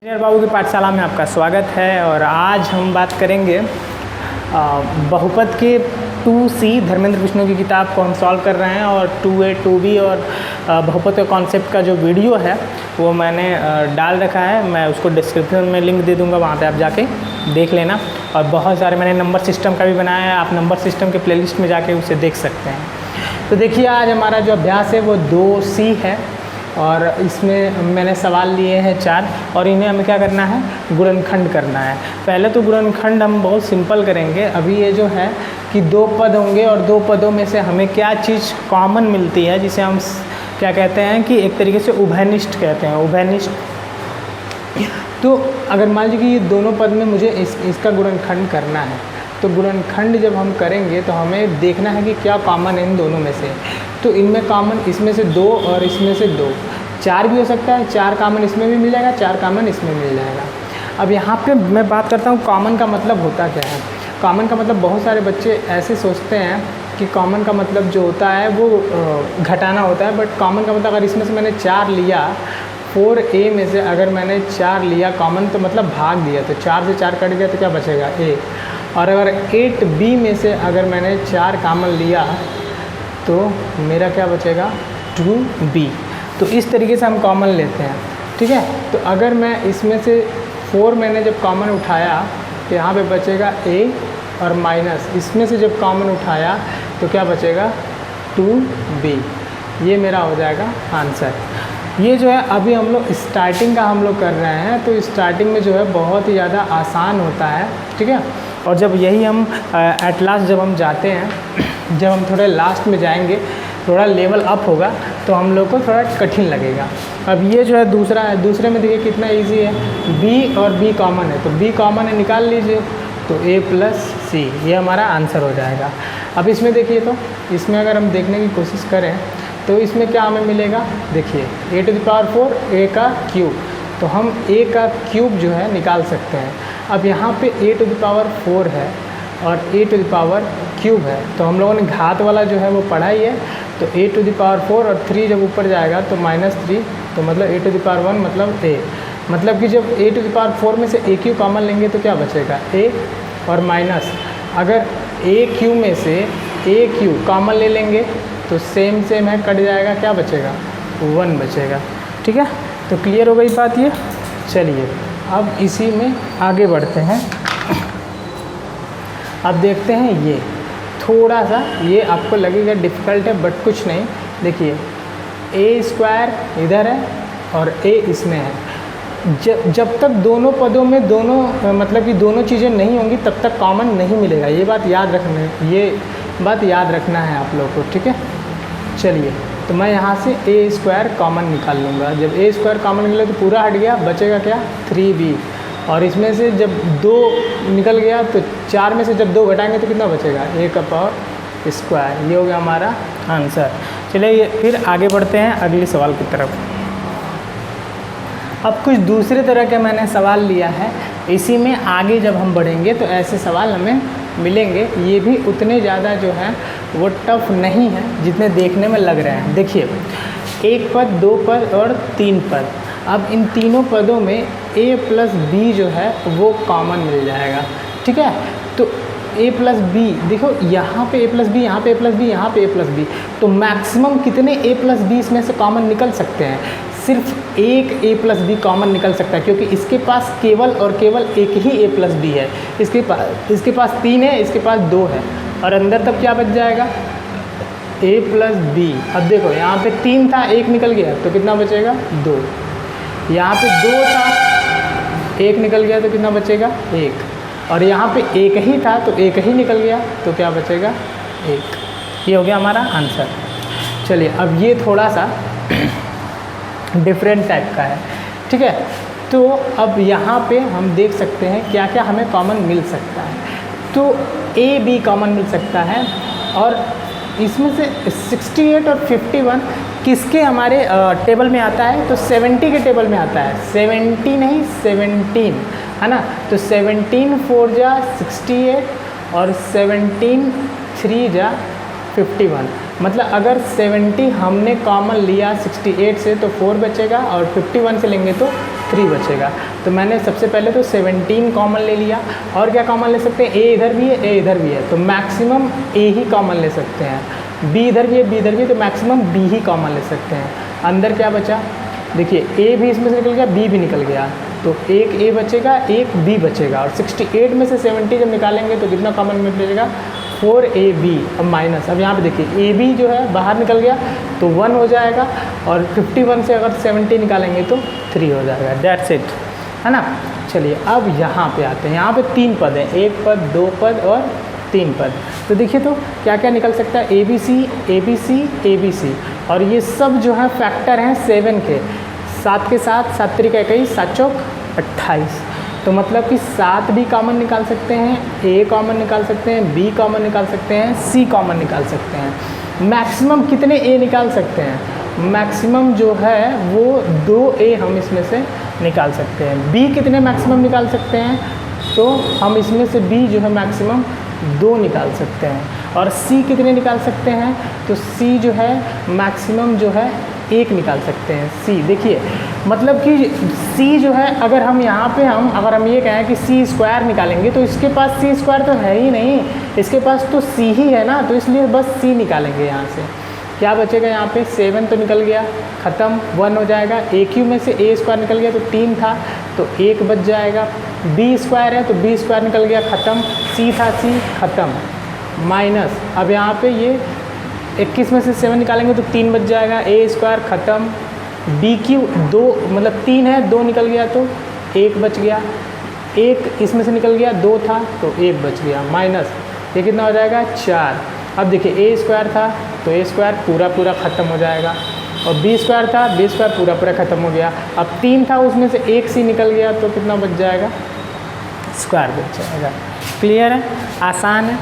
Engineer बाबू की पाठशाला में आपका स्वागत है। और आज हम बात करेंगे बहुपद के 2C धर्मेंद्र बिश्नोई की किताब को हम सॉल्व कर रहे हैं। और 2A 2B और बहुपद के कॉन्सेप्ट का जो वीडियो है वो मैंने डाल रखा है। मैं उसको डिस्क्रिप्शन में लिंक दे दूंगा, वहाँ पे आप जाके देख लेना। और बहुत सारे मैंने नंबर सिस्टम का भी बनाया है, आप नंबर सिस्टम के प्लेलिस्ट में जाके उसे देख सकते हैं। तो देखिए, आज हमारा जो अभ्यास है वो 2C है और इसमें मैंने सवाल लिए हैं 4 और इन्हें हमें क्या करना है, गुणनखंड करना है। पहले तो गुणनखंड हम बहुत सिंपल करेंगे। अभी ये जो है कि 2 पद होंगे और 2 पदों में से हमें क्या चीज़ कॉमन मिलती है, जिसे हम क्या कहते हैं कि एक तरीके से उभयनिष्ठ कहते हैं, उभयनिष्ठ। तो अगर मान लीजिए कि ये दोनों पद में मुझे इसका गुणनखंड करना है, तो गुणनखंड जब हम करेंगे तो हमें देखना है कि क्या कॉमन है इन दोनों में से। तो इनमें कॉमन इसमें से 2 और इसमें से 2, 4 भी हो सकता है। 4 कॉमन इसमें भी मिल जाएगा, 4 कॉमन इसमें मिल जाएगा। अब यहाँ पे मैं बात करता हूँ कॉमन का मतलब होता क्या है। कॉमन का मतलब बहुत सारे बच्चे ऐसे सोचते हैं कि कॉमन का मतलब जो होता है वो घटाना होता है। बट कॉमन का मतलब अगर इसमें से मैंने 4 लिया, 4A में से अगर मैंने 4 लिया कॉमन, तो मतलब भाग दिया, तो 4 से 4 कट गया तो क्या बचेगा, A। और अगर 8B में से अगर मैंने 4 कॉमन लिया तो मेरा क्या बचेगा, 2B। तो इस तरीके से हम कॉमन लेते हैं, ठीक है। तो अगर मैं इसमें से 4 मैंने जब कॉमन उठाया तो यहाँ पे बचेगा A और माइनस इसमें से जब कॉमन उठाया तो क्या बचेगा, 2B। ये मेरा हो जाएगा आंसर। ये जो है अभी हम लोग स्टार्टिंग का हम लोग कर रहे हैं, तो स्टार्टिंग में जो है बहुत ही ज़्यादा आसान होता है, ठीक है। और जब यही हम एट लास्ट जब हम जाते हैं, जब हम थोड़े लास्ट में जाएंगे, थोड़ा लेवल अप होगा तो हम लोग को थोड़ा कठिन लगेगा। अब ये जो है दूसरा है, दूसरे में देखिए कितना इजी है, B और B कॉमन है, तो B कॉमन है, निकाल लीजिए, तो A + C, ये हमारा आंसर हो जाएगा। अब इसमें देखिए, तो इसमें अगर हम देखने की कोशिश करें तो इसमें क्या हमें मिलेगा, देखिए A⁴ A का क्यूब, तो हम A का क्यूब जो है निकाल सकते हैं। अब यहाँ पे A⁴ है और A⁴ है, तो हम लोगों ने घात वाला जो है वो पढ़ा ही है। तो A⁴ और 3 जब ऊपर जाएगा तो -3, तो मतलब A⁴ मतलब A। मतलब कि जब A⁴ में से AQ कॉमन लेंगे तो क्या बचेगा, A और माइनस अगर AQ में से AQ कॉमन ले लेंगे तो सेम है, कट जाएगा, क्या बचेगा, 1 बचेगा, ठीक है। तो क्लियर हो गई बात ये। चलिए अब इसी में आगे बढ़ते हैं। अब देखते हैं, ये थोड़ा सा ये आपको लगेगा डिफ़िकल्ट है, बट कुछ नहीं। देखिए A² इधर है और A इसमें है। जब तक दोनों पदों में दोनों मतलब कि दोनों चीज़ें नहीं होंगी तब तक कॉमन नहीं मिलेगा। ये बात याद रखना है आप लोग को, ठीक है। चलिए, तो मैं यहाँ से A² कॉमन निकाल लूँगा। जब A² कॉमन निकले तो पूरा हट गया, बचेगा क्या, 3B। और इसमें से जब 2 निकल गया तो 4 में से जब 2 घटाएंगे तो कितना बचेगा, A²। ये हो गया हमारा आंसर। चलिए फिर आगे बढ़ते हैं अगले सवाल की तरफ। अब कुछ दूसरे तरह के मैंने सवाल लिया है। इसी में आगे जब हम बढ़ेंगे तो ऐसे सवाल हमें मिलेंगे। ये भी उतने ज़्यादा जो है वो टफ नहीं है जितने देखने में लग रहे हैं। देखिए, 1 पद, 2 पद और 3 पद। अब इन तीनों पदों में A + B जो है वो कॉमन मिल जाएगा, ठीक है। तो A + B, देखो यहाँ पे A + B, यहाँ पे A + B, यहाँ पे A + B, तो मैक्सिमम कितने A + B इसमें से कॉमन निकल सकते हैं, सिर्फ एक A + B कॉमन निकल सकता है, क्योंकि इसके पास केवल और केवल एक ही A + B है। इसके पास 3 है, इसके पास 2 है, और अंदर तब क्या बच जाएगा, A + B। अब देखो यहाँ पे 3 था, 1 निकल गया तो कितना बचेगा, 2। यहाँ पे 2 था, 1 निकल गया तो कितना बचेगा, 1। और यहाँ पे 1 ही था तो 1 ही निकल गया तो क्या बचेगा, 1। ये हो गया हमारा आंसर। चलिए अब ये थोड़ा सा डिफरेंट टाइप का है, ठीक है। तो अब यहाँ पे हम देख सकते हैं क्या क्या हमें कॉमन मिल सकता है। तो AB कॉमन मिल सकता है, और इसमें से 68 और 51 किसके हमारे टेबल में आता है, तो 70 के टेबल में आता है। 70 नहीं, 17 है ना। तो 17 4 जा 68 और 17 3 जा 51। मतलब अगर 70 हमने कॉमन लिया 68 से तो 4 बचेगा, और 51 से लेंगे तो 3 बचेगा। तो मैंने सबसे पहले तो 17 कॉमन ले लिया, और क्या कॉमन ले सकते हैं, ए इधर भी है, ए इधर भी है, तो मैक्सिमम ए ही कॉमन ले सकते हैं। बी इधर भी है, बी इधर भी है, तो मैक्सिमम बी ही कॉमन ले सकते हैं। अंदर क्या बचा, देखिए ए भी इसमें से निकल गया, बी भी निकल गया, तो एक ए बचेगा, एक बी बचेगा, और 68 में से 70 जब निकालेंगे तो कितना कॉमन में बचेगा, 4ab। अब माइनस, अब यहाँ पे देखिए ए बी जो है बाहर निकल गया तो 1 हो जाएगा, और 51 से अगर 70 निकालेंगे तो 3 हो जाएगा। दैट्स इट, है ना। चलिए अब यहाँ पे आते हैं, यहाँ पे 3 पद हैं, 1 पद, 2 पद और 3 पद। तो देखिए तो क्या क्या निकल सकता है, A B C, A B C, A B C, और ये सब जो है फैक्टर हैं 7 के। 7 के साथ 7 त्रिक 21, 7 चौक 28, तो मतलब कि 7 भी कॉमन निकाल सकते हैं, ए कॉमन निकाल सकते हैं, बी कॉमन निकाल सकते हैं, सी कॉमन निकाल सकते हैं। मैक्सिमम कितने ए निकाल सकते हैं, मैक्सिमम जो है वो 2 ए हम इसमें से निकाल सकते हैं। बी कितने मैक्सिमम निकाल सकते हैं, तो हम इसमें से बी जो है मैक्सिमम 2 निकाल सकते हैं। और सी कितने निकाल सकते हैं, तो सी जो है मैक्सिमम जो है 1 निकाल सकते हैं। सी देखिए मतलब कि सी जो है, अगर हम यहाँ पे अगर हम ये कहें कि सी स्क्वायर निकालेंगे, तो इसके पास सी स्क्वायर तो है ही नहीं, इसके पास तो सी ही है ना, तो इसलिए बस सी निकालेंगे। यहाँ से क्या बचेगा, यहाँ पे 7 तो निकल गया, ख़त्म, 1 हो जाएगा। ए क्यू में से ए स्क्वायर निकल गया तो 3 था, तो 1 बच जाएगा। बी स्क्वायर है तो बी स्क्वायर निकल गया, ख़त्म। सी था, सी ख़त्म, माइनस, अब यहाँ पे ये 21 में से 7 निकालेंगे तो 3 बच जाएगा, ए स्क्वायर ख़त्म। बी क्यू 2 मतलब 3 है, 2 निकल गया तो 1 बच गया, 1 इसमें से निकल गया, 2 था तो 1 बच गया, माइनस, ये कितना हो जाएगा, 4। अब देखिए ए स्क्वायर था तो ए स्क्वायर पूरा पूरा ख़त्म हो जाएगा, और बी स्क्वायर था, बी स्क्वायर पूरा पूरा ख़त्म हो गया। अब 3 था, उसमें से 1 सी निकल गया तो कितना बच जाएगा, स्क्वायर बच जाएगा। क्लियर है, आसान है।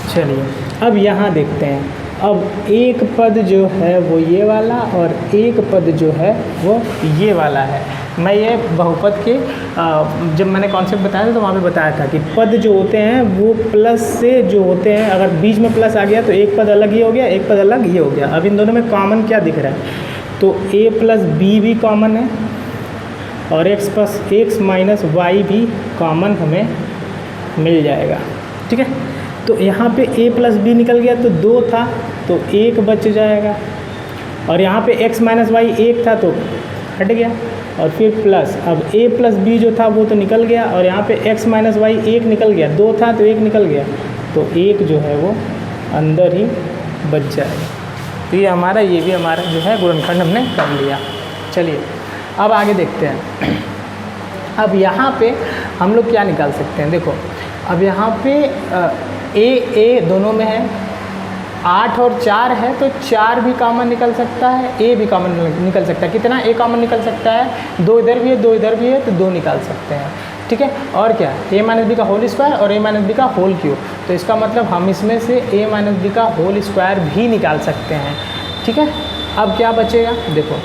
चलिए अब यहाँ देखते हैं, अब एक पद जो है वो ये वाला और एक पद जो है वो ये वाला है। मैं ये बहुपद के जब मैंने कॉन्सेप्ट बताया था तो वहाँ पे बताया था कि पद जो होते हैं वो प्लस से जो होते हैं, अगर बीच में प्लस आ गया तो एक पद अलग ही हो गया, एक पद अलग ये हो गया। अब इन दोनों में कॉमन क्या दिख रहा है, तो a प्लस बी भी कॉमन है और x plus X minus Y भी कॉमन हमें मिल जाएगा। ठीक है, तो यहाँ पे a प्लस बी निकल गया तो 2 था तो 1 बच जाएगा, और यहाँ पे x माइनस वाई 1 था तो हट गया, और फिर प्लस, अब a प्लस बी जो था वो तो निकल गया, और यहाँ पे x माइनस वाई 1 निकल गया, 2 था तो 1 निकल गया, तो 1 जो है वो अंदर ही बच जाएगा। तो ये हमारा, ये भी हमारा जो है गुणनखंड हमने कर लिया। चलिए अब आगे देखते हैं। अब यहाँ पे हम लोग क्या निकाल सकते हैं, देखो अब यहाँ पे ए दोनों में है, 8 और 4 है तो 4 भी कॉमन निकल सकता है, ए भी कॉमन निकल सकता है। कितना ए कॉमन निकल सकता है, 2 इधर भी है 2 इधर भी है तो 2 निकाल सकते हैं। ठीक है, और क्या, a माइनस बी का होल स्क्वायर और a माइनस बी का होल क्यूब, तो इसका मतलब हम इसमें से a माइनस बी का होल स्क्वायर भी निकाल सकते हैं। ठीक है, अब क्या बचेगा, देखो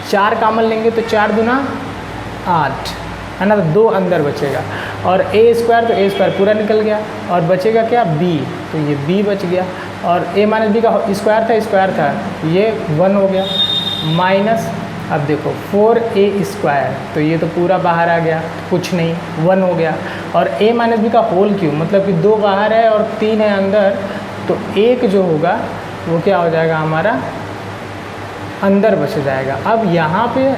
4 कॉमन लेंगे तो 4 दूना 8 है ना, तो 2 अंदर बचेगा, और a स्क्वायर तो a स्क्वायर पूरा निकल गया, और बचेगा क्या, b, तो ये b बच गया, और a माइनस बी का स्क्वायर था ये 1 हो गया, माइनस, अब देखो 4a स्क्वायर तो ये तो पूरा बाहर आ गया, कुछ नहीं, 1 हो गया, और a माइनस बी का होल क्यूब मतलब कि 2 बाहर है और 3 है अंदर, तो 1 जो होगा वो क्या हो जाएगा, हमारा अंदर बच जाएगा। अब यहाँ पे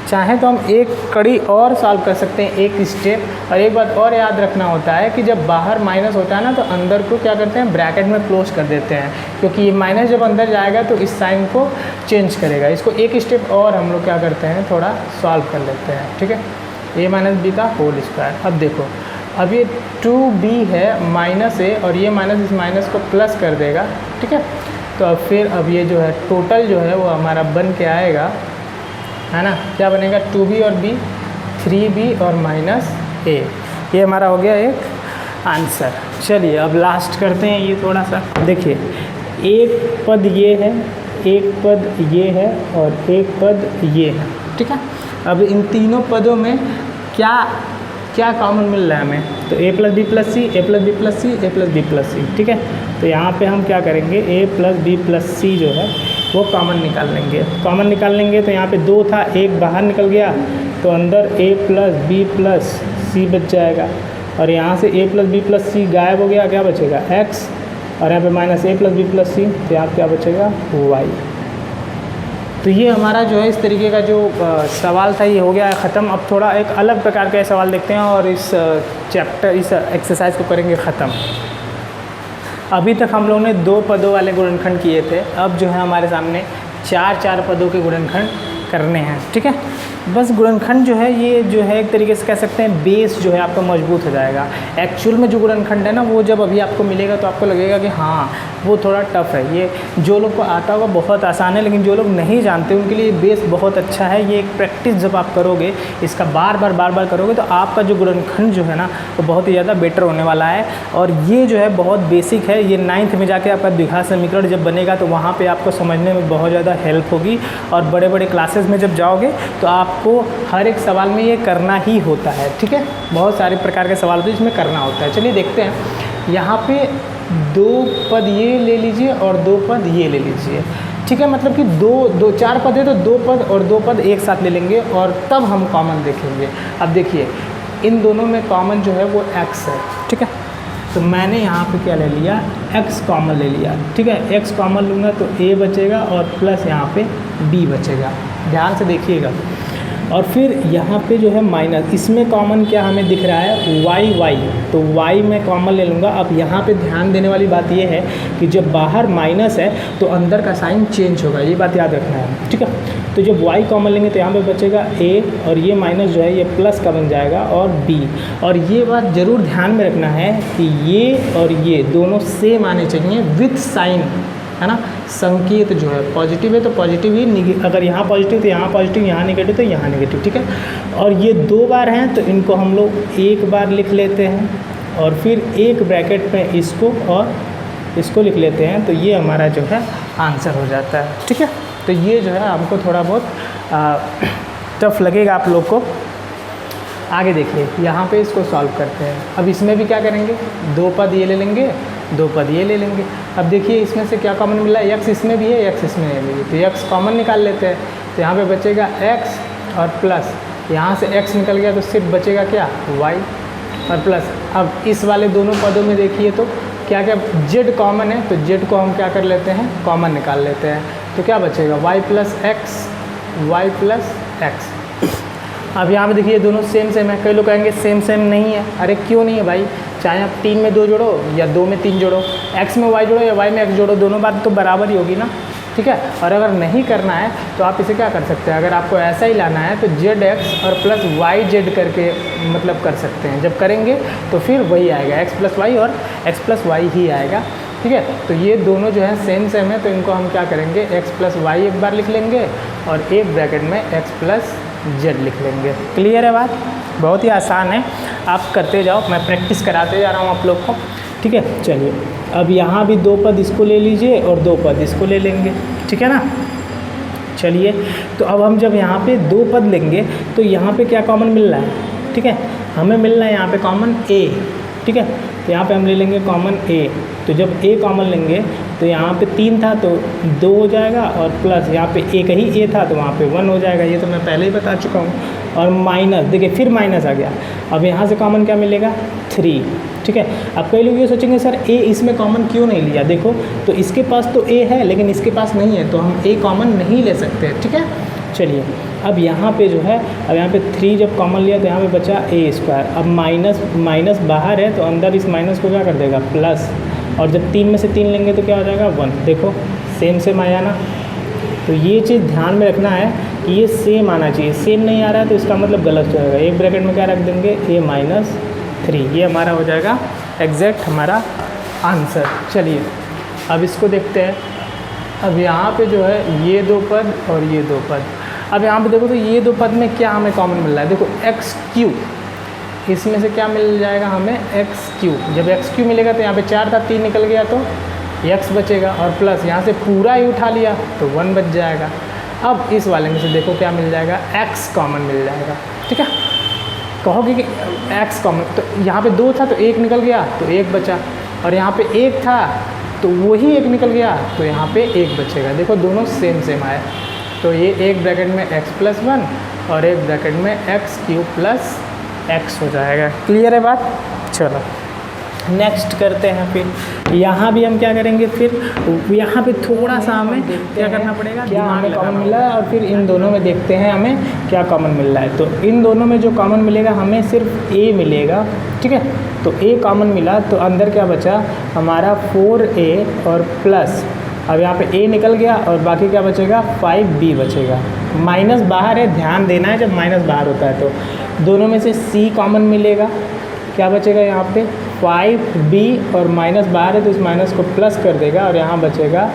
चाहें तो हम एक कड़ी और सॉल्व कर सकते हैं, एक स्टेप। और एक बात और याद रखना होता है कि जब बाहर माइनस होता है ना, तो अंदर को क्या करते हैं, ब्रैकेट में क्लोज कर देते हैं, क्योंकि ये माइनस जब अंदर जाएगा तो इस साइन को चेंज करेगा। इसको एक स्टेप और हम लोग क्या करते हैं, थोड़ा सॉल्व कर लेते हैं। ठीक है, a माइनस बी का होल स्क्वायर। अब देखो, अब ये 2b है माइनस a, और ये माइनस इस माइनस को प्लस कर देगा। ठीक है, तो अब फिर अब ये जो है टोटल जो है वो हमारा बन के आएगा, है ना, क्या बनेगा, 2b और b, 3b और माइनस a। ये हमारा हो गया एक आंसर। चलिए अब लास्ट करते हैं, ये थोड़ा सा देखिए, एक पद ये है, एक पद ये है और एक पद ये है। ठीक है, अब इन तीनों पदों में क्या क्या कॉमन मिल रहा है हमें, तो a plus B plus C, a plus B plus C, a plus B plus C. ठीक है, तो यहाँ पे हम क्या करेंगे, a plus B plus C जो है वो कॉमन निकाल लेंगे। कॉमन निकाल लेंगे तो यहाँ पे 2 था, 1 बाहर निकल गया, तो अंदर a plus B plus C बच जाएगा, और यहाँ से a plus B plus C गायब हो गया, क्या बचेगा x, और यहाँ पे minus a plus B plus C, तो यहाँ क्या बचेगा y। तो ये हमारा जो है इस तरीके का जो सवाल था ये हो गया है ख़त्म। अब थोड़ा एक अलग प्रकार के सवाल देखते हैं और इस इस एक्सरसाइज को करेंगे ख़त्म। अभी तक हम लोगों ने 2 पदों वाले गुणनखंड किए थे, अब जो है हमारे सामने 4 पदों के गुणनखंड करने हैं। ठीक है, बस गुणनखंड जो है ये जो है एक तरीके से कह सकते हैं बेस जो है आपका मजबूत हो जाएगा। एक्चुअल में जो गुणनखंड है ना वो जब अभी आपको मिलेगा तो आपको लगेगा कि हाँ वो थोड़ा टफ है। ये जो लोग को आता होगा बहुत आसान है, लेकिन जो लोग नहीं जानते उनके लिए बेस बहुत अच्छा है। ये एक प्रैक्टिस जब आप करोगे, इसका बार बार करोगे तो आपका जो गुणनखंड जो है ना वो बहुत ही ज़्यादा बेटर होने वाला है। और ये जो है बहुत बेसिक है, ये 9th में जाके आपका द्विघात समीकरण जब बनेगा तो वहाँ पर आपको समझने में बहुत ज़्यादा हेल्प होगी। और बड़े बड़े क्लासेस में जब जाओगे तो आपको हर एक सवाल में ये करना ही होता है। ठीक है, बहुत सारे प्रकार के सवाल तो इसमें करना होता है। चलिए देखते हैं, यहाँ पे 2 पद ये ले लीजिए और 2 पद ये ले लीजिए। ठीक है, मतलब कि 4 पद है तो 2 पद और 2 पद एक साथ ले लेंगे और तब हम कॉमन देखेंगे। अब देखिए इन दोनों में कॉमन जो है वो x है। ठीक है, तो मैंने यहाँ पे क्या ले लिया, x कॉमन ले लिया। ठीक है, x कॉमन लूँगा तो a बचेगा और प्लस यहाँ पे b बचेगा, ध्यान से देखिएगा। और फिर यहाँ पे जो है माइनस, इसमें कॉमन क्या हमें दिख रहा है y, तो y में कॉमन ले लूँगा। अब यहाँ पे ध्यान देने वाली बात ये है कि जब बाहर माइनस है तो अंदर का साइन चेंज होगा, ये बात याद रखना है। ठीक है, तो जब y कॉमन लेंगे तो यहाँ पे बचेगा a और ये माइनस जो है ये प्लस का बन जाएगा और b। और ये बात ज़रूर ध्यान में रखना है कि ये और ये दोनों सेम आने चाहिए विथ साइन, है ना। संकेत जो है पॉजिटिव है तो पॉजिटिव ही, अगर यहाँ पॉजिटिव तो यहाँ पॉजिटिव, यहाँ नेगेटिव तो यहाँ नेगेटिव। ठीक है, और ये 2 बार हैं तो इनको हम लोग एक बार लिख लेते हैं और फिर एक ब्रैकेट में इसको और इसको लिख लेते हैं, तो ये हमारा जो है आंसर हो जाता है। ठीक है, तो ये जो है हमको थोड़ा बहुत टफ लगेगा आप लोग को। आगे देखिए, यहाँ पे इसको सॉल्व करते हैं। अब इसमें भी क्या करेंगे, 2 पद ये ले लेंगे, 2 पद ये ले लेंगे। अब देखिए इसमें से क्या कॉमन मिला है, x इसमें भी है, x इसमें है, तो x कॉमन निकाल लेते हैं। तो यहाँ पे बचेगा x और प्लस यहाँ से x निकल गया तो सिर्फ बचेगा क्या, y और प्लस। अब इस वाले दोनों पदों में देखिए तो क्या क्या z कॉमन है, तो z को हम क्या कर लेते हैं, कॉमन निकाल लेते हैं। तो क्या बचेगा y प्लस x। अब यहाँ पे देखिए दोनों सेम है। कई लोग कहेंगे सेम नहीं है, अरे क्यों नहीं है भाई, चाहे आप 3 में 2 जोड़ो या 2 में 3 जोड़ो, x में y जोड़ो या y में x जोड़ो, दोनों बात तो बराबर ही होगी ना। ठीक है, और अगर नहीं करना है तो आप इसे क्या कर सकते हैं, अगर आपको ऐसा ही लाना है तो zx और प्लस yz करके मतलब कर सकते हैं। जब करेंगे तो फिर वही आएगा, x प्लस वाई और x प्लस वाई ही आएगा। ठीक है, तो ये दोनों जो है सेम है, तो इनको हम क्या करेंगे, x प्लस वाई एक बार लिख लेंगे और एक ब्रैकेट में x प्लस z लिख लेंगे। क्लियर है बात, बहुत ही आसान है, आप करते जाओ, मैं प्रैक्टिस कराते जा रहा हूँ आप लोग को। ठीक है, चलिए अब यहाँ भी 2 पद इसको ले लीजिए और 2 पद इसको ले लेंगे। ठीक है ना, चलिए तो अब हम जब यहाँ पे 2 पद लेंगे तो यहाँ पे क्या कॉमन मिल रहा है, ठीक है, हमें मिल रहा है यहाँ पे कॉमन a। ठीक है, तो यहाँ पे हम ले लेंगे कॉमन a। तो जब a कॉमन लेंगे तो यहाँ पे 3 था तो 2 हो जाएगा और प्लस यहाँ पे एक ही a था तो वहाँ पे 1 हो जाएगा, ये तो मैं पहले ही बता चुका हूँ। और माइनस, देखिए फिर माइनस आ गया, अब यहाँ से कॉमन क्या मिलेगा, 3। ठीक है, अब कई लोग ये सोचेंगे सर a इसमें कॉमन क्यों नहीं लिया, देखो तो इसके पास तो a है लेकिन इसके पास नहीं है, तो हम a कॉमन नहीं ले सकते। ठीक है, चलिए अब यहाँ पे जो है, अब यहाँ पे 3 जब कॉमन लिया तो यहाँ पे बचा a²। अब माइनस बाहर है तो अंदर इस माइनस को क्या कर देगा, प्लस, और जब 3 में से 3 लेंगे तो क्या हो जाएगा, 1। देखो सेम आया ना, तो ये चीज़ ध्यान में रखना है कि ये सेम आना चाहिए, सेम नहीं आ रहा है तो इसका मतलब गलत हो जाएगा। एक ब्रैकेट में क्या रख देंगे, a-3, ये हमारा हो जाएगा एग्जैक्ट हमारा आंसर। चलिए अब इसको देखते हैं। अब यहाँ पे जो है ये 2 पद और ये 2 पद, अब यहाँ पे देखो तो ये 2 पद में क्या हमें कॉमन मिल रहा है, देखो x3, इसमें से क्या मिल जाएगा हमें, x3। जब x3 मिलेगा तो यहाँ पे 4 था, 3 निकल गया तो x बचेगा और प्लस यहाँ से पूरा ही उठा लिया तो 1 बच जाएगा। अब इस वाले में से देखो क्या मिल जाएगा, x कॉमन मिल जाएगा। ठीक है, कहोगे कि x कॉमन, तो यहाँ पे 2 था तो 1 निकल गया तो 1 बचा, और यहाँ पे 1 था तो वही 1 निकल गया तो यहाँ पे 1 बचेगा। देखो दोनों सेम आए, तो ये एक ब्रैकेट में x प्लस 1 और एक ब्रैकेट में एक्स क्यूब प्लस एक्स हो जाएगा। क्लियर है बात? चलो नेक्स्ट करते हैं। फिर यहाँ भी हम क्या करेंगे, फिर यहाँ पे थोड़ा सा हमें क्या करना पड़ेगा, क्या हमें कॉमन मिला है, और फिर इन दोनों में देखते हैं हमें क्या कॉमन मिल रहा है। तो इन दोनों में जो कॉमन मिलेगा हमें सिर्फ ए मिलेगा, ठीक है। तो ए कॉमन मिला तो अंदर क्या बचा हमारा 4a और प्लस, अब यहाँ पे a निकल गया और बाकी क्या बचेगा 5b बचेगा। माइनस बाहर है, ध्यान देना है जब माइनस बाहर होता है तो दोनों में से c कॉमन मिलेगा, क्या बचेगा यहाँ पे 5b और माइनस बाहर है तो इस माइनस को प्लस कर देगा और यहाँ बचेगा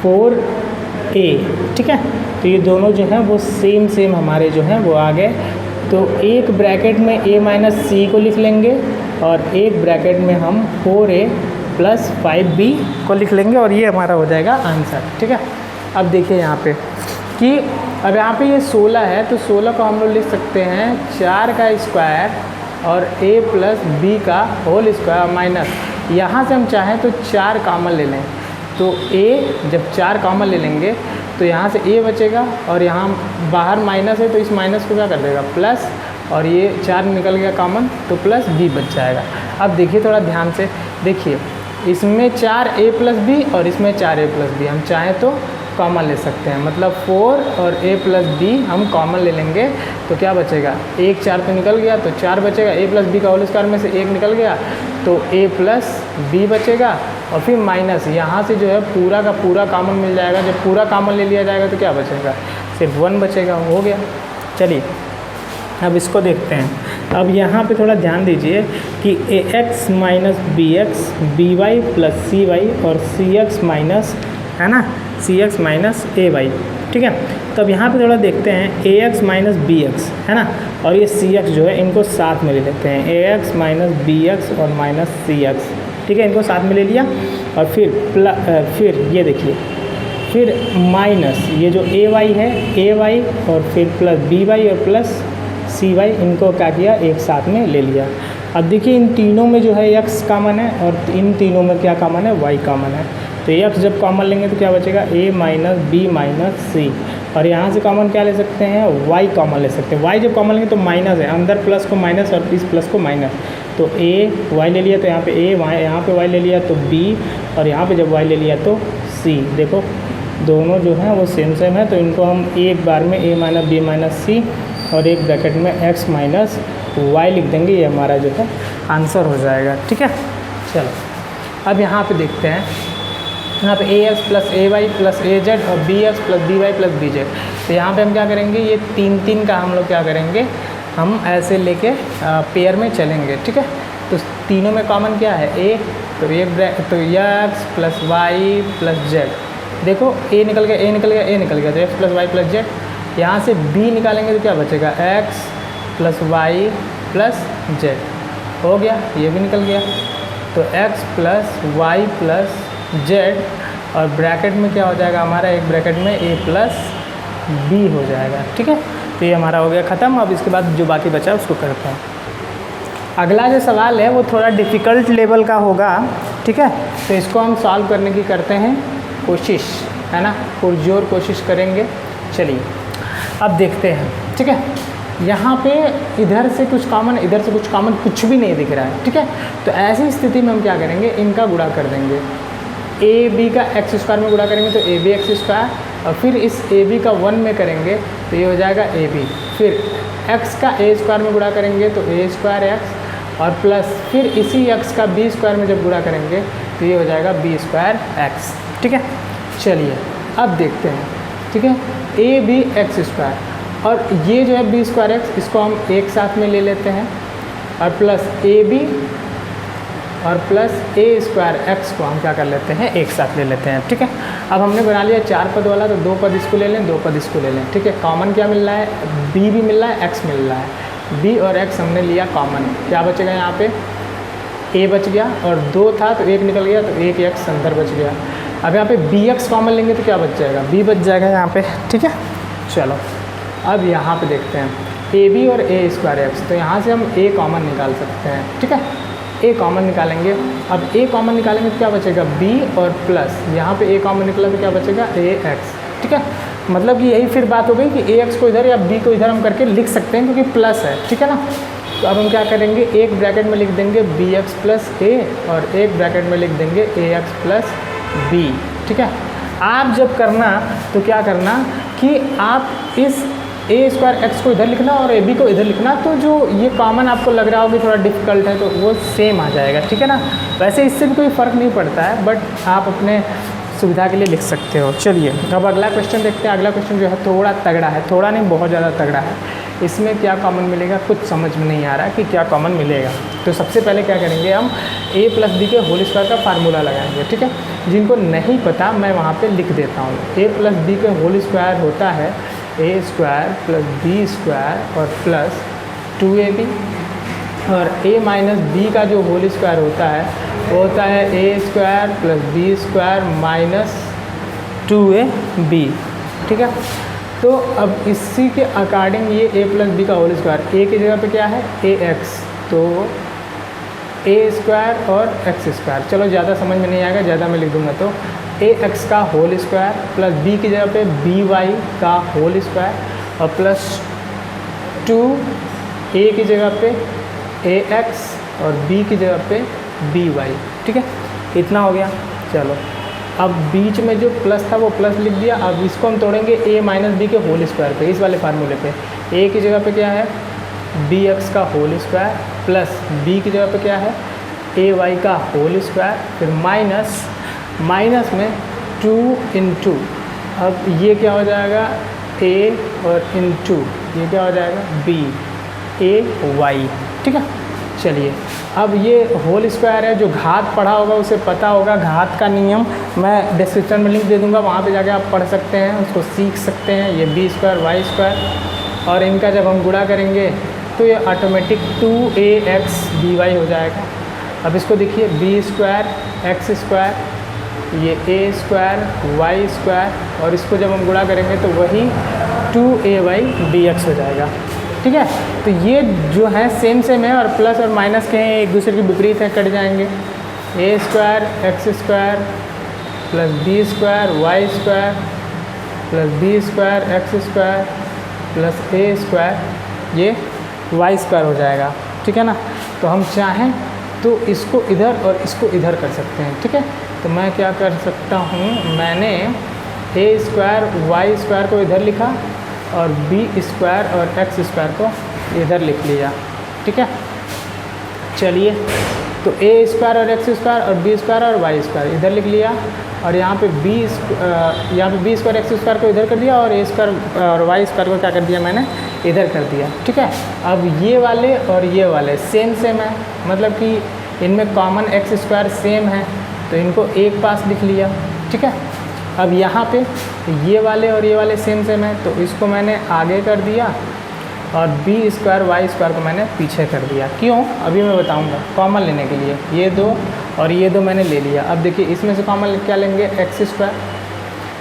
4a, ठीक है। तो ये दोनों जो हैं वो सेम हमारे जो हैं वो आ गए। तो एक ब्रैकेट में a माइनस सी को लिख लेंगे और एक ब्रैकेट में हम 4a प्लस 5b को लिख लेंगे और ये हमारा हो जाएगा आंसर, ठीक है। अब देखिए यहाँ पे कि अब यहाँ पे ये 16 है तो 16 को हम लोग लिख सकते हैं 4 का स्क्वायर और a प्लस b का होल स्क्वायर माइनस, यहाँ से हम चाहें तो 4 कॉमन ले लें। तो a जब 4 कॉमन ले लेंगे तो यहाँ से a बचेगा और यहाँ बाहर माइनस है तो इस माइनस को क्या कर देगा प्लस, और ये 4 निकल गया कॉमन तो प्लस b बच जाएगा। अब देखिए थोड़ा ध्यान से देखिए, इसमें 4a प्लस b और इसमें 4a प्लस b हम चाहें तो कॉमन ले सकते हैं, मतलब 4 और a प्लस b हम कॉमन ले लेंगे तो क्या बचेगा, 1 4 तो निकल गया तो 4 बचेगा, a प्लस b का होल स्क्वायर में से 1 निकल गया तो a प्लस b बचेगा और फिर माइनस यहाँ से जो है पूरा का पूरा कॉमन मिल जाएगा। जब पूरा कॉमन ले लिया जाएगा तो क्या बचेगा, सिर्फ 1 बचेगा, हो गया। चलिए अब इसको देखते हैं। अब यहाँ पे थोड़ा ध्यान दीजिए कि ax minus bx by plus cy और cx माइनस, है ना, cx माइनस ay, ठीक है। तो अब यहाँ पे थोड़ा देखते हैं ax माइनस bx, है ना, और ये cx जो है इनको साथ में ले लेते हैं, ax माइनस bx और माइनस cx, ठीक है, इनको साथ में ले लिया और फिर ये देखिए फिर माइनस ये जो ay है ay और फिर प्लस by और प्लस cy, इनको क्या किया एक साथ में ले लिया। अब देखिए इन तीनों में जो है x कॉमन है और इन तीनों में क्या कॉमन है, y कॉमन है। तो x जब कॉमन लेंगे तो क्या बचेगा a minus b minus c, और यहाँ से कॉमन क्या ले सकते हैं y कॉमन ले सकते हैं। y जब कॉमन लेंगे तो माइनस है, अंदर प्लस को माइनस और इस प्लस को माइनस, तो a y ले लिया तो यहाँ पे a, यहाँ पे y ले लिया तो b, और यहाँ पे जब y ले लिया तो c। देखो दोनों जो हैं वो सेम है तो इनको हम एक बार में a minus b minus c और एक ब्रैकेट में x माइनस y लिख देंगे, ये हमारा जो है आंसर हो जाएगा, ठीक है। चलो अब यहाँ पे देखते हैं, यहाँ पे ax plus ay plus az और bx plus by plus bz। तो यहाँ पे हम क्या करेंगे, ये 3 का हम लोग क्या करेंगे, हम ऐसे लेके पेयर में चलेंगे, ठीक है। तो तीनों में कॉमन क्या है a, तो एक तो x plus y plus z, देखो a निकल गया a निकल गया a निकल गया तो x plus y plus z। यहाँ से b निकालेंगे तो क्या बचेगा x plus y plus z, हो गया, ये भी निकल गया। तो x plus y plus z और ब्रैकेट में क्या हो जाएगा हमारा, एक ब्रैकेट में a प्लस b हो जाएगा, ठीक है। तो ये हमारा हो गया ख़त्म। अब इसके बाद जो बाकी बचा उसको करते हैं। अगला जो सवाल है वो थोड़ा डिफ़िकल्ट लेवल का होगा, ठीक है। तो इसको हम सॉल्व करने की करते हैं कोशिश, है ना, पुरजोर कोशिश करेंगे। चलिए अब देखते हैं, ठीक है। यहाँ पे इधर से कुछ कॉमन इधर से कुछ कॉमन कुछ भी नहीं दिख रहा है, ठीक है। तो ऐसी स्थिति में हम क्या करेंगे, इनका गुणा कर देंगे, ए बी का एक्स स्क्वायर में गुणा करेंगे तो ए बी एक्स स्क्वायर, और फिर इस ए बी का 1 में करेंगे तो ये हो जाएगा ए बी, फिर एक्स का ए स्क्वायर में गुणा करेंगे तो ए स्क्वायर एक्स, और प्लस फिर इसी एक्स का बी स्क्वायर में जब गुणा करेंगे तो ये हो जाएगा बी स्क्वायर एक्स, ठीक है। चलिए अब देखते हैं, ठीक है, ए बी एक्स स्क्वायर और ये जो है बी स्क्वायर एक्स, इसको हम एक साथ में ले लेते हैं, और प्लस ए बी और प्लस ए स्क्वायर एक्स को हम क्या कर लेते हैं, एक साथ ले लेते हैं, ठीक है। अब हमने बना लिया 4 पद वाला, तो 2 पद इसको ले लें, 2 पद इसको ले लें, ठीक है। कॉमन क्या मिल रहा है, बी भी मिल रहा है, एक्स मिल रहा है, बी और एक्स हमने लिया कॉमन, क्या बचेगा यहाँ पे, ए बच गया और 2 था तो 1 निकल गया तो 1 एक्स अंदर बच गया। अब यहाँ पे बी एक्स कॉमन लेंगे तो क्या बच जाएगा, बी बच जाएगा यहाँ पे, ठीक है। चलो अब यहाँ पे देखते हैं ए बी और ए स्क्वायर एक्स, तो यहाँ से हम ए कॉमन निकाल सकते हैं, ठीक है। ए कॉमन निकालेंगे, अब ए कॉमन निकालेंगे तो क्या बचेगा, बी और प्लस यहाँ पे ए कॉमन निकला तो क्या बचेगा, ए एक्स, ठीक है। मतलब कि यही फिर बात हो गई कि ए एक्स को इधर या बी को इधर हम करके लिख सकते हैं क्योंकि प्लस है, ठीक है ना। तो अब हम क्या करेंगे, एक ब्रैकेट में लिख देंगे बी एक्स प्लस ए और एक ब्रैकेट में लिख देंगे ए एक्स प्लस बी, ठीक है। आप जब करना तो क्या करना कि आप इस ए स्क्वायर एक्स को इधर लिखना और ए बी को इधर लिखना, तो जो ये कॉमन आपको लग रहा हो कि थोड़ा डिफिकल्ट है तो वो सेम आ जाएगा, ठीक है ना। वैसे इससे भी कोई फ़र्क नहीं पड़ता है, बट आप अपने सुविधा के लिए लिख सकते हो। चलिए अब अगला क्वेश्चन देखते हैं। अगला क्वेश्चन जो है थोड़ा तगड़ा है, थोड़ा नहीं बहुत ज़्यादा तगड़ा है। इसमें क्या कॉमन मिलेगा कुछ समझ में नहीं आ रहा है कि क्या कॉमन मिलेगा। तो सबसे पहले क्या करेंगे, हम a प्लस बी के होल स्क्वायर का फार्मूला लगाएंगे, ठीक है। जिनको नहीं पता मैं वहाँ पे लिख देता हूँ। a प्लस बी के होल स्क्वायर होता है a square plus B square और प्लस 2ab, और a माइनस बी का जो होल स्क्वायर होता है वो होता है a square plus B square minus 2ab, ठीक है। तो अब इसी के अकॉर्डिंग ये a प्लस बी का होल स्क्वायर, a की जगह पे क्या है ax, तो a स्क्वायर और x स्क्वायर, चलो ज़्यादा समझ में नहीं आएगा, ज़्यादा मैं लिख दूंगा तो ax का होल स्क्वायर प्लस b की जगह पे by का होल स्क्वायर और प्लस 2a की जगह पे ax और b की जगह पे by, ठीक है। इतना हो गया। चलो अब बीच में जो प्लस था वो प्लस लिख दिया। अब इसको हम तोड़ेंगे a माइनस बी के होल स्क्वायर पे, इस वाले फार्मूले पे। a की जगह पे क्या है bx का होल स्क्वायर प्लस b की जगह पे क्या है ay का होल स्क्वायर, फिर माइनस माइनस में 2 इंटू, अब ये क्या हो जाएगा a और इंटू ये क्या हो जाएगा b ay, ठीक है। चलिए अब ये होल स्क्वायर है, जो घात पढ़ा होगा उसे पता होगा, घात का नियम मैं डिस्क्रिप्शन में लिंक दे दूंगा, वहाँ पे जाके आप पढ़ सकते हैं, उसको सीख सकते हैं। ये बी स्क्वायर वाई स्क्वायर और इनका जब हम गुणा करेंगे तो ये ऑटोमेटिक 2ax by हो जाएगा। अब इसको देखिए बी स्क्वायर एक्स स्क्वायर, ये a स्क्वायर वाई स्क्वायर और इसको जब हम गुणा करेंगे तो वही 2ay dx हो जाएगा, ठीक है। तो ये जो है सेम सेम है और प्लस और माइनस के हैं, एक दूसरे के विपरीत है, कट जाएंगे। a square X square plus B square Y square plus B square X square plus a square ये वाई स्क्वायर हो जाएगा, ठीक है ना। तो हम चाहें तो इसको इधर और इसको इधर कर सकते हैं, ठीक है। तो मैं क्या कर सकता हूँ, मैंने a स्क्वायर वाई स्क्वायर को इधर लिखा और बी स्क्वायर और एक्स स्क्वायर को इधर लिख लिया, ठीक है। चलिए तो a स्क्वायर और एक्स स्क्वायर और बी स्क्वायर और वाई स्क्वायर इधर लिख लिया और यहाँ पे बी स्क्वायर एक्स स्क्वायर को इधर कर दिया और a स्क्वायर और वाई स्क्वायर को क्या कर दिया मैंने इधर कर दिया, ठीक है। अब ये वाले और ये वाले सेम सेम है, मतलब कि इनमें कॉमन एक्स स्क्वायर सेम है तो इनको एक पास लिख लिया, ठीक है। अब यहाँ पे ये वाले और ये वाले सेम सेम है तो इसको मैंने आगे कर दिया और बी स्क्वायर वाई स्क्वायर को मैंने पीछे कर दिया। क्यों, अभी मैं बताऊँगा। कॉमन लेने के लिए ये दो और ये दो मैंने ले लिया। अब देखिए इसमें से कॉमन क्या लेंगे, एक्स स्क्वायर।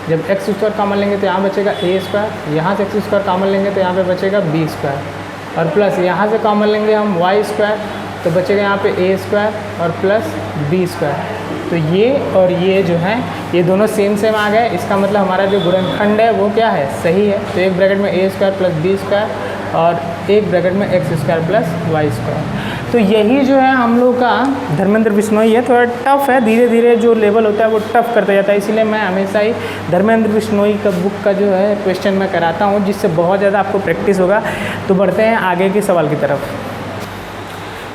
जब एक्स स्क्वायर कॉमन लेंगे तो यहाँ बचेगा ए स्क्वायर, यहाँ से एक्स स्क्वायर कॉमन लेंगे तो यहाँ पे बचेगा बी स्क्वायर और प्लस यहाँ से कॉमन लेंगे हम वाई स्क्वायर तो बचेगा यहाँ पे ए स्क्वायर और प्लस बी स्क्वायर। तो ये और ये जो हैं ये दोनों सेम सेम आ गए, इसका मतलब हमारा जो गुणनखंड है वो क्या है, सही है। तो एक ब्रैकेट में A square plus B square और एक ब्रैकेट में X square plus Y square. तो यही जो है हम लोग का धर्मेंद्र बिश्नोई है, थोड़ा टफ है, धीरे धीरे जो लेवल होता है वो टफ करता जाता है, इसीलिए मैं हमेशा ही धर्मेंद्र बिश्नोई का बुक का जो है क्वेश्चन मैं कराता हूँ, जिससे बहुत ज़्यादा आपको प्रैक्टिस होगा। तो बढ़ते हैं आगे के सवाल की तरफ।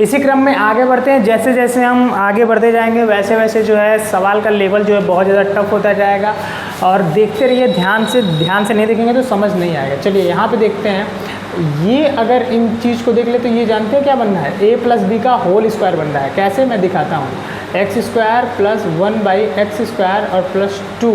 इसी क्रम में आगे बढ़ते हैं, जैसे जैसे हम आगे बढ़ते जाएंगे वैसे वैसे जो है सवाल का लेवल जो है बहुत ज़्यादा टफ होता जाएगा और देखते रहिए ध्यान से नहीं देखेंगे तो समझ नहीं आएगा। चलिए यहाँ पे देखते हैं, ये अगर इन चीज़ को देख ले तो ये जानते हैं क्या बनना है, a प्लस बी का होल स्क्वायर बन रहा है। कैसे, मैं दिखाता हूँ। X square plus 1/x square और प्लस 2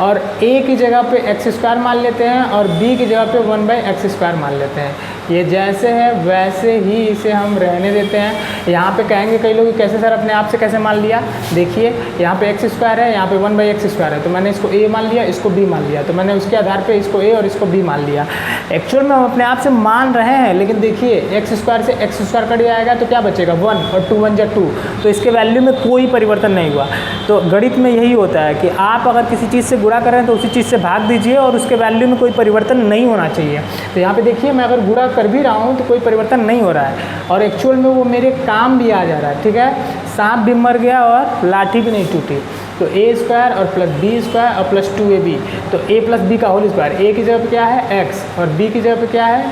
और a की जगह पे एक्स स्क्वायर मान लेते हैं और b की जगह पे 1/x स्क्वायर मान लेते हैं। ये जैसे है वैसे ही इसे हम रहने देते हैं। यहाँ पे कहेंगे कई लोग कैसे सर अपने आप से कैसे मान लिया, देखिए यहाँ पे x स्क्वायर है, यहाँ पे 1/x स्क्वायर है, तो मैंने इसको a मान लिया, इसको b मान लिया, तो मैंने उसके आधार पे इसको a और इसको b मान लिया। एक्चुअल में हम अपने आप से मान रहे हैं, लेकिन देखिए x स्क्वायर से x स्क्वायर कट जाएगा तो क्या बचेगा 1 और 2 1 जा 2, तो इसके वैल्यू में कोई परिवर्तन नहीं हुआ। तो गणित में यही होता है कि आप अगर किसी चीज़ से गुणा कर रहे हैं तो उसी चीज़ से भाग दीजिए और उसके वैल्यू में कोई परिवर्तन नहीं होना चाहिए। तो यहाँ पे देखिए मैं अगर गुणा कर भी रहा हूँ तो कोई परिवर्तन नहीं हो रहा है और एक्चुअल में वो मेरे काम भी आ जा रहा है। ठीक है, सांप भी मर गया और लाठी भी नहीं टूटी। तो a स्क्वायर और प्लस b स्क्वायर और प्लस 2ab, तो a प्लस b का होल स्क्वायर, a की जगह पे क्या है x और b की जगह पे क्या है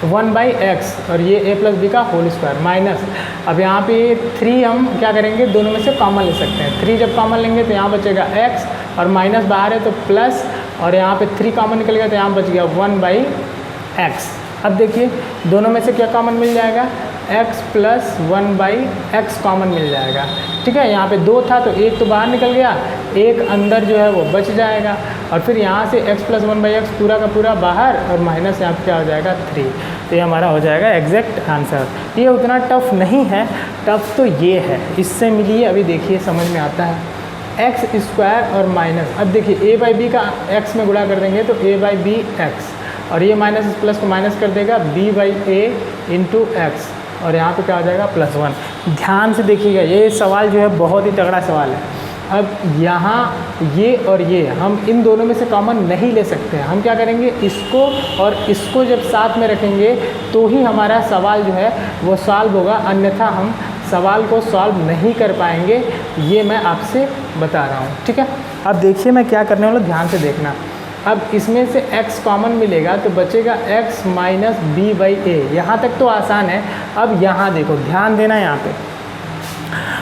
1/x और ये a प्लस b का होल स्क्वायर माइनस। अब यहाँ पे 3 हम क्या करेंगे, दोनों में से कॉमन ले सकते हैं। 3 जब कॉमन लेंगे तो यहाँ बचेगा x और माइनस बाहर है तो प्लस, और यहाँ पे 3 कॉमन निकल गया तो यहाँ बच गया 1/x। अब देखिए दोनों में से क्या कॉमन मिल जाएगा, x प्लस 1/x कॉमन मिल जाएगा। ठीक है, यहाँ पे 2 था तो एक तो बाहर निकल गया, एक अंदर जो है वो बच जाएगा और फिर यहाँ से x प्लस 1/x पूरा का पूरा बाहर और माइनस यहाँ पे क्या हो जाएगा 3। तो ये हमारा हो जाएगा एग्जैक्ट आंसर। ये उतना टफ नहीं है, टफ तो ये है, इससे मिलिए अभी देखिए समझ में आता है। x स्क्वायर और माइनस, अब देखिए a/b का x में गुणा कर देंगे तो a/b x और ये माइनस इस प्लस को माइनस कर देगा b/a इंटू x और यहाँ पे क्या हो जाएगा +1। ध्यान से देखिएगा, ये सवाल जो है बहुत ही तगड़ा सवाल है। अब यहाँ ये और ये हम इन दोनों में से कॉमन नहीं ले सकते हैं। हम क्या करेंगे, इसको और इसको जब साथ में रखेंगे तो ही हमारा सवाल जो है वो सॉल्व होगा, अन्यथा हम सवाल को सॉल्व नहीं कर पाएंगे। ये मैं आपसे बता रहा हूँ। ठीक है, अब देखिए मैं क्या करने वाला, ध्यान से देखना। अब इसमें से x कॉमन मिलेगा तो बचेगा x माइनस b/a। यहाँ तक तो आसान है। अब यहाँ देखो, ध्यान देना यहाँ पे।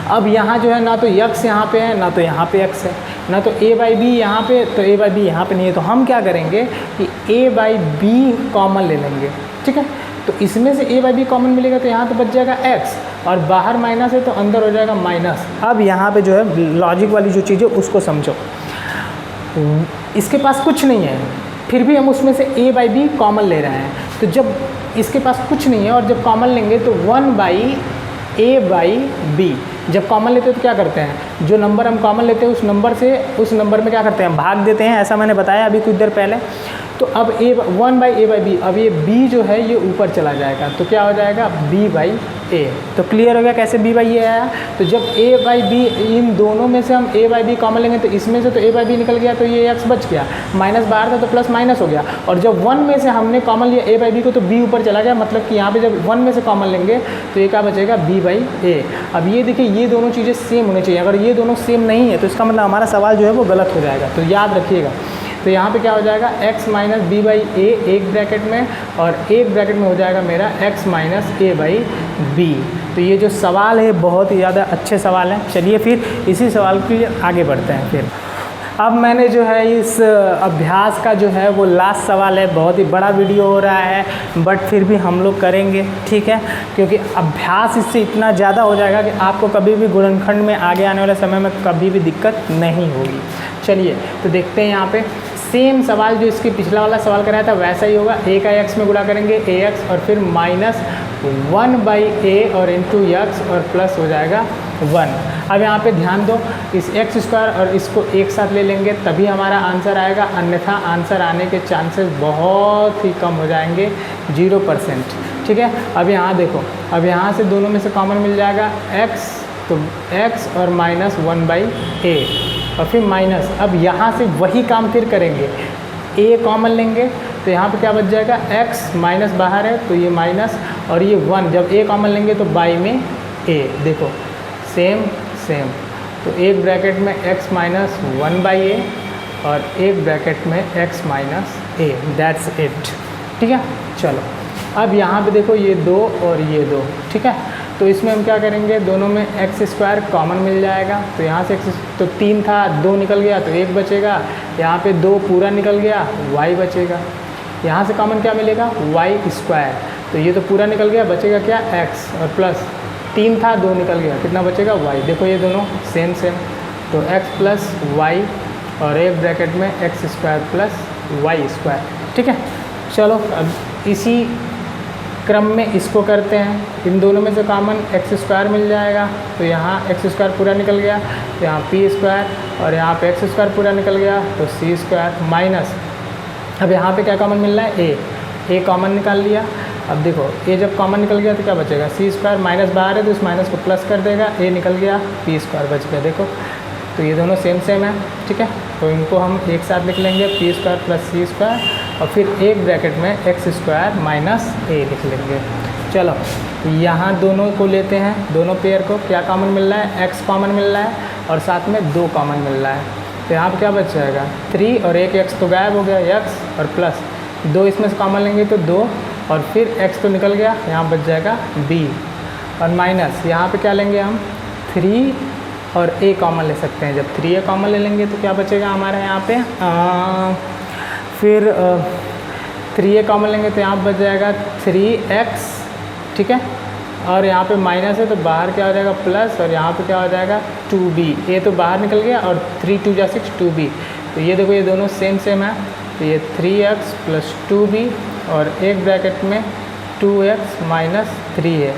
अब यहाँ जो है ना तो x यहाँ पे है, ना तो यहाँ पे x है, ना तो a/b यहाँ पे, तो a/b यहाँ पे नहीं है। तो हम क्या करेंगे कि a/b कॉमन ले लेंगे। ठीक है, तो इसमें से a/b कॉमन मिलेगा तो यहाँ तो बच जाएगा x और बाहर माइनस है तो अंदर हो जाएगा माइनस। अब यहाँ पे जो है लॉजिक वाली जो चीज़ है उसको समझो। इसके पास कुछ नहीं है, फिर भी हम उसमें से a/b कॉमन ले रहे हैं। तो जब इसके पास कुछ नहीं है और जब कॉमन लेंगे तो 1/a/b, जब कॉमन लेते हैं तो क्या करते हैं, जो नंबर हम कॉमन लेते हैं उस नंबर से उस नंबर में क्या करते हैं, भाग देते हैं। ऐसा मैंने बताया अभी कुछ देर पहले। तो अब 1/a/b, अब ये b जो है ये ऊपर चला जाएगा तो क्या हो जाएगा b/a। तो क्लियर हो गया कैसे b/a आया। तो जब a/b, इन दोनों में से हम a/b कॉमन लेंगे तो इसमें से तो a/b निकल गया तो ये x बच गया, माइनस बाहर था तो प्लस माइनस हो गया। और जब 1 में से हमने कॉमन लिया a/b को तो b ऊपर चला गया, मतलब कि यहाँ पे जब 1 में से कॉमन लेंगे तो ये क्या बचेगा b/a। अब ये देखिए ये दोनों चीज़ें सेम होनी चाहिए। अगर ये दोनों सेम नहीं है तो इसका मतलब हमारा सवाल जो है वो गलत हो जाएगा। तो याद रखिएगा। तो यहाँ पे क्या हो जाएगा x माइनस b/a एक ब्रैकेट में और एक ब्रैकेट में हो जाएगा मेरा x माइनस a/b। तो ये जो सवाल है बहुत ही ज़्यादा अच्छे सवाल हैं। चलिए फिर इसी सवाल के लिए आगे बढ़ते हैं। फिर अब मैंने जो है इस अभ्यास का जो है वो लास्ट सवाल है। बहुत ही बड़ा वीडियो हो रहा है बट फिर भी हम लोग करेंगे, ठीक है, क्योंकि अभ्यास इससे इतना ज़्यादा हो जाएगा कि आपको कभी भी गुणनखंड में आगे आने वाले समय में कभी भी दिक्कत नहीं होगी। चलिए तो देखते हैं यहाँ पे सेम सवाल जो इसके पिछला वाला सवाल कराया था वैसा ही होगा। a का x में गुणा करेंगे ax और फिर माइनस 1/a और इंटू x और प्लस हो जाएगा 1। अब यहाँ पे ध्यान दो, इस x स्क्वायर और इसको एक साथ ले लेंगे तभी हमारा आंसर आएगा, अन्यथा आंसर आने के चांसेस बहुत ही कम हो जाएंगे, 0%। ठीक है, अब यहाँ देखो, अब यहाँ से दोनों में से कॉमन मिल जाएगा x, तो x और माइनस 1/a और फिर माइनस। अब यहाँ से वही काम फिर करेंगे, a कॉमन लेंगे तो यहाँ पे क्या बच जाएगा x, माइनस बाहर है तो ये माइनस और ये 1। जब a कॉमन लेंगे तो बाई में a, देखो सेम सेम। तो एक ब्रैकेट में x माइनस 1/a और एक ब्रैकेट में x minus a, that's it. ठीक है, चलो अब यहाँ पे देखो ये 2 और ये 2, ठीक है, तो इसमें हम क्या करेंगे, दोनों में एक्स स्क्वायर कॉमन मिल जाएगा। तो यहाँ से तो 3 था, 2 निकल गया तो 1 बचेगा, यहाँ पे 2 पूरा निकल गया, y बचेगा। यहाँ से कॉमन क्या मिलेगा, वाई स्क्वायर, तो ये तो पूरा निकल गया, बचेगा क्या x और प्लस 3 था 2 निकल गया, कितना बचेगा y। देखो ये दोनों सेम सेम, तो x प्लस वाई और एक ब्रैकेट में x square plus Y square. ठीक है, चलो अब इसी क्रम में इसको करते हैं। इन दोनों में से कॉमन एक्स स्क्वायर मिल जाएगा, तो यहाँ एक्स स्क्वायर पूरा निकल गया, तो यहाँ पी स्क्वायर, और यहाँ पे एक्स स्क्वायर पूरा निकल गया, तो सी स्क्वायर माइनस, अब यहाँ पे क्या कॉमन मिल रहा है, ए कॉमन निकाल लिया। अब देखो ए जब कॉमन निकल गया तो क्या बचेगा, सी स्क्वायर, माइनस बाहर है तो इस माइनस को प्लस कर देगा, ए निकल गया, पी स्क्वायर बच गया। देखो तो ये दोनों सेम सेम है, ठीक है, तो इनको हम एक साथ लिख लेंगे, पी स्क्वायर प्लस सी स्क्वायर, और फिर एक ब्रैकेट में एक्स स्क्वायर माइनस ए लिख लेंगे। चलो यहाँ दोनों को लेते हैं, दोनों पेयर को, क्या कॉमन मिल रहा है, एक्स कॉमन मिल रहा है और साथ में 2 कॉमन मिल रहा है, तो यहाँ पर क्या बच जाएगा 3 और एक एक्स तो गायब हो गया, एक्स और प्लस 2 इसमें से कॉमन लेंगे तो 2 और फिर एक्स तो निकल गया, यहाँ बच जाएगा बी, और माइनस यहाँ पे क्या लेंगे हम 3 और ए कॉमन ले सकते हैं। जब 3 ए कॉमन ले लेंगे तो क्या बचेगा हमारे यहाँ पे, फिर 3 ए कॉमन लेंगे तो यहाँ बच जाएगा 3x, ठीक है, और यहाँ पे माइनस है तो बाहर क्या हो जाएगा प्लस, और यहाँ पे क्या हो जाएगा 2b, ए तो बाहर निकल गया, और 3 2 जा 6 2b, तो ये देखो ये दोनों सेम सेम है, तो ये 3x प्लस 2b और एक ब्रैकेट में 2x माइनस 3 है।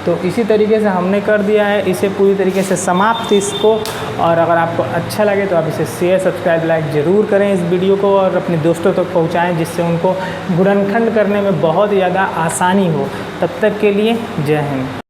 तो इसी तरीके से हमने कर दिया है इसे पूरी तरीके से समाप्त इसको, और अगर आपको अच्छा लगे तो आप इसे शेयर सब्सक्राइब लाइक ज़रूर करें इस वीडियो को, और अपने दोस्तों तक पहुंचाएं जिससे उनको गुणनखंड करने में बहुत ज़्यादा आसानी हो। तब तक के लिए जय हिंद।